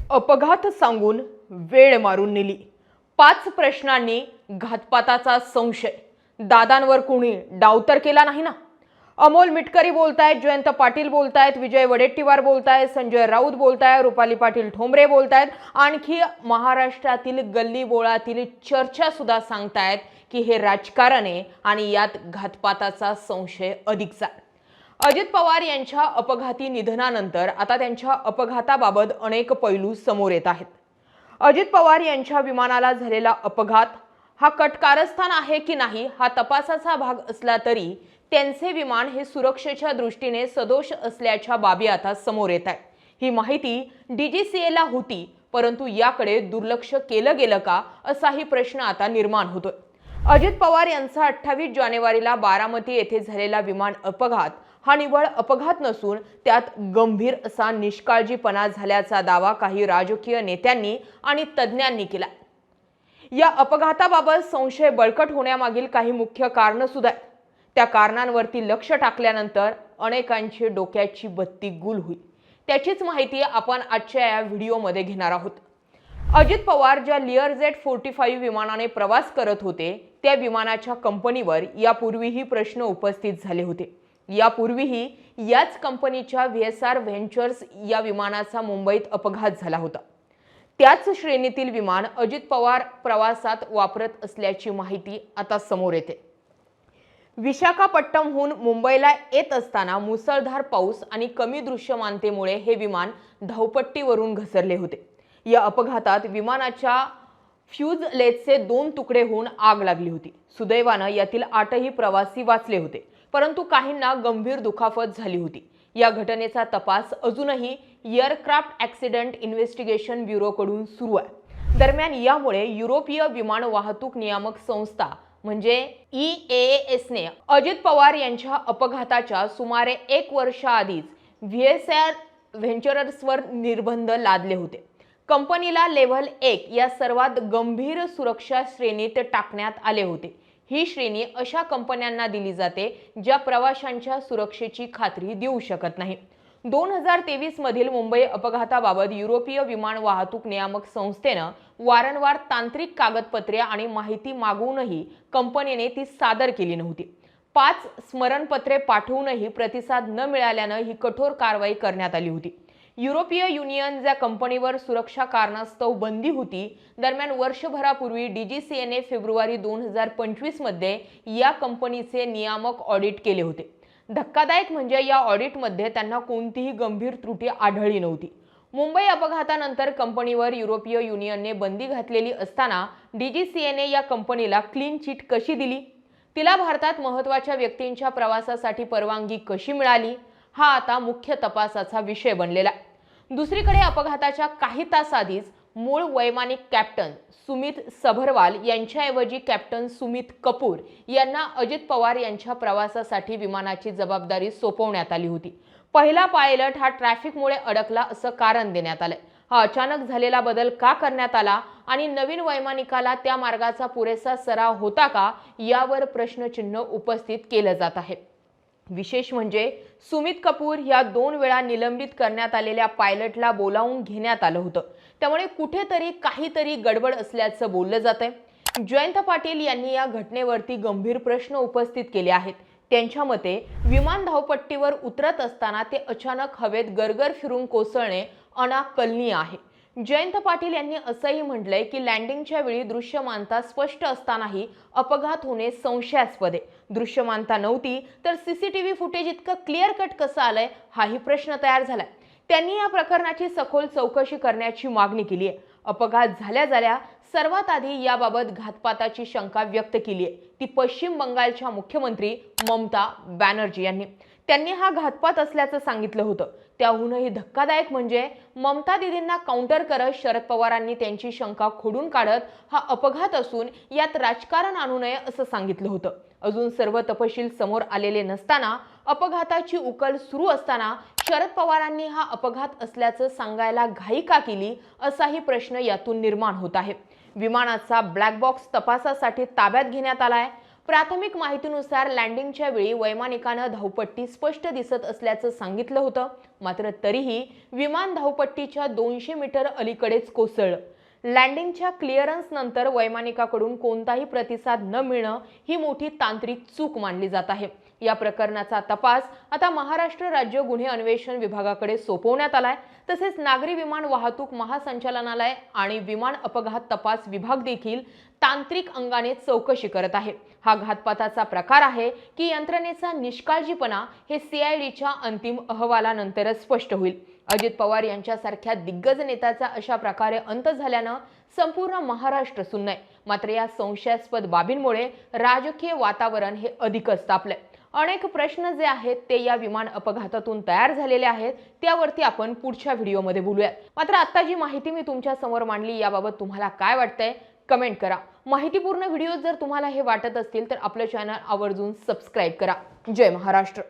अपघात सांगून वेळ मारून नेली। 5 प्रश्नांनी घातपाताचा संशय। दादांवर कोणी डाव तर केला नाही ना? अमोल मिटकरी बोलतायत, जयंत पाटील बोलतायत, विजय वडेट्टीवार बोलतायत, संजय राऊत बोलतायत, रुपाली पाटील ठोंबरे बोलतायत, आणखी महाराष्ट्रातील गल्ली बोळातील चर्चा सुद्धा सांगतायत की हे राजकारण आहे आणि यात घातपाताचा संशय अधिकचा। अजित पवार यांच्या अपघाती निधनानंतर आता त्यांच्या अपघाताबाबत अनेक पैलू समोर येत आहेत। अजित पवार यांच्या विमानाला झालेला अपघात हा कटकारस्थान आहे की नाही हा तपासाचा भाग असला तरी त्यांचे विमान हे सुरक्षेच्या दृष्टीने सदोष असल्याच्या बाबी आता समोर येत आहेत। ही माहिती डीजीसीएला होती, परंतु याकडे दुर्लक्ष केलं गेलं का असाही प्रश्न आता निर्माण होतोय। अजित पवार यांचा 28 जानेवारीला बारामती येथे झालेला विमान अपघात हा निव्वळ अपघात नसून त्यात गंभीर असा निष्काळजीपणा झाल्याचा दावा काही राजकीय नेत्यांनी आणि तज्ञांनी केला। या अपघाताबाबत संशय बळकट होण्यामागील काही मुख्य कारण सुद्धा आहेत। त्या कारणांवरती लक्ष टाकल्यानंतर अनेकांची डोक्याची बत्ती गुल होईल। त्याचीच माहिती आपण आजच्या या व्हिडिओमध्ये घेणार आहोत। अजित पवार ज्या लिअरजेट 45 विमानाने प्रवास करत होते त्या विमानाच्या कंपनीवर यापूर्वीही प्रश्न उपस्थित झाले होते। यापूर्वीही याच कंपनीच्या व्हीएसआर व्हेंचर्स या विमानाचा मुंबईत अपघात झाला होता। त्याच श्रेणीतील विमान अजित पवार प्रवासात वापरत असल्याची माहिती आता समोर येते। विशाखापट्टणमहून मुंबईला येत असताना मुसळधार पाऊस आणि कमी दृश्यमानतेमुळे हे विमान धावपट्टीवरून घसरले होते। या अपघातात विमानाच्या फ्यूजलेजचे 2 तुकडे होऊन आग लागली होती। सुदैवाने यातील 8ही प्रवासी वाचले होते, परंतु काहींना गंभीर दुखापत झाली होती। या घटनेचा तपास अजूनही एअरक्राफ्ट ॲक्सिडेंट इन्व्हेस्टिगेशन ब्युरोकडून सुरू आहे। दरम्यान यामुळे युरोपीय विमान वाहतूक नियामक संस्था म्हणजे EASने अजित पवार यांच्या अपघाताच्या सुमारे 1 वर्षाआधीच व्हीएसआर व्हेंचर्सवर निर्बंध लादले होते। कंपनीला लेव्हल 1 या सर्वात गंभीर सुरक्षा श्रेणीत टाकण्यात आले होते। ही श्रेणी अशा कंपन्यांना दिली जाते ज्या प्रवाशांच्या सुरक्षेची खात्री देऊ शकत नाही। 2023 मधील मुंबई अपघाताबाबत युरोपीय विमान वाहतूक नियामक संस्थेनं वारंवार तांत्रिक कागदपत्रे आणि माहिती मागवूनही कंपनीने ती सादर केली नव्हती। 5 स्मरणपत्रे पाठवूनही प्रतिसाद न मिळाल्यानं ही कठोर कारवाई करण्यात आली होती। युरोपीय युनियन ज्या कंपनीवर सुरक्षा कारणास्तव बंदी होती, दरम्यान वर्षभरापूर्वी डीजीसीएने फेब्रुवारी 2025 मध्ये या कंपनीचे नियामक ऑडिट केले होते। धक्कादायक म्हणजे या ऑडिटमध्ये त्यांना कोणतीही गंभीर त्रुटी आढळली नव्हती। मुंबई अपघातानंतर कंपनीवर युरोपीय युनियनने बंदी घातलेली असताना डीजीसीएने या कंपनीला क्लीन चिट कशी दिली? तिला भारतात महत्त्वाच्या व्यक्तींच्या प्रवासासाठी परवानगी कशी मिळाली? हा आता मुख्य तपासाचा विषय बनलेला आहे। दुसरीकडे अपघाताच्या काही तास आधीच मूळ वैमानिक कॅप्टन सुमित सभरवाल यांच्याऐवजी कॅप्टन सुमित कपूर यांना अजित पवार यांच्या प्रवासासाठी विमानाची जबाबदारी सोपवण्यात आली होती। पहिला पायलट हा ट्रॅफिकमुळे अडकला असं कारण देण्यात आलंय। हा अचानक झालेला बदल का करण्यात आला आणि नवीन वैमानिकाला त्या मार्गाचा पुरेसा सराव होता का यावर प्रश्नचिन्ह उपस्थित केलं जात आहे। विशेष म्हणजे सुमित कपूर या 2 वेळा निलंबित करण्यात आलेल्या पायलटला बोलावून घेण्यात आलं होतं, त्यामुळे कुठेतरी काहीतरी गडबड असल्याचं बोललं जातंय। जयंत पाटील यांनी या घटनेवरती गंभीर प्रश्न उपस्थित केले आहेत। त्यांच्या मते विमान धावपट्टीवर उतरत असताना ते अचानक हवेत गरगर फिरून कोसळणे अनाकलनीय आहे। जयंत पाटील यांनी असंही म्हटलंय की लँडिंगच्या वेळी दृश्यमानता स्पष्ट असतानाही अपघात होणे संशयास्पद आहे। दृश्यमानता नव्हती तर सीसीटीव्ही फुटेज इतकं क्लिअर कट कसं आलंय हाही प्रश्न तयार झालाय। त्यांनी या प्रकरणाची सखोल चौकशी करण्याची मागणी केली आहे। अपघात झाल्या सर्वात आधी याबाबत घातपाताची शंका व्यक्त केली आहे ती पश्चिम बंगालच्या मुख्यमंत्री ममता बॅनर्जी यांनी। त्यांनी हा घातपात असल्याचं सांगितलं होतं। त्याहूनही धक्कादायक म्हणजे ममता दीदींना काउंटर करत शरद पवारांनी त्यांची शंका खोडून काढत हा अपघात असून यात राजकारण आणू नये असं सांगितलं होतं। अजून सर्व तपशील समोर आलेले नसताना अपघाताची उकल सुरू असताना शरद पवारांनी हा अपघात असल्याचं सांगायला घाई का केली असाही प्रश्न यातून निर्माण होत आहे। विमानाचा ब्लॅक बॉक्स तपासासाठी ताब्यात घेण्यात आलाय। प्राथमिक माहितीनुसार लँडिंगच्या वेळी वैमानिकानं धावपट्टी स्पष्ट दिसत असल्याचं सांगितलं होतं, मात्र तरीही विमान धावपट्टीच्या 200 मीटर अलीकडेच कोसळलं. लँडिंगच्या क्लिअरन्स नंतर वैमानिकाकडून कोणताही प्रतिसाद न मिळणं ही मोठी तांत्रिक चूक मानली जात आहे. या प्रकरणाचा तपास आता महाराष्ट्र राज्य गुन्हे अन्वेषण विभागाकडे सोपवण्यात आलाय. तसेच नागरी विमान वाहतूक महासंचालनालय आणि विमान अपघात तपास विभाग देखील तांत्रिक अंगाने चौकशी करत आहे. हा घातपाताचा प्रकार आहे की यंत्रणेचा निष्काळजीपणा हे CIDच्या अंतिम अहवालानंतरच स्पष्ट होईल. अजित पवार यांच्यासारख्या दिग्गज नेत्याचा अशा प्रकारे अंत झाल्यानं संपूर्ण महाराष्ट्र सुन्न आहे. मात्र या संशयास्पद बाबींमुळे राजकीय वातावरण हे अधिकच तापलंय. अनेक प्रश्न जे आहेत ते या विमान अपघातातून तयार झालेले आहेत, त्यावरती आपण पुढच्या व्हिडिओमध्ये बोलूयात. मात्र आता जी माहिती मी तुमच्या समोर मांडली याबाबत तुम्हाला काय वाटतंय कमेंट करा. माहितीपूर्ण व्हिडिओ जर तुम्हाला हे वाटत असतील तर आपलं चॅनल आवर्जून सबस्क्राईब करा. जय महाराष्ट्र.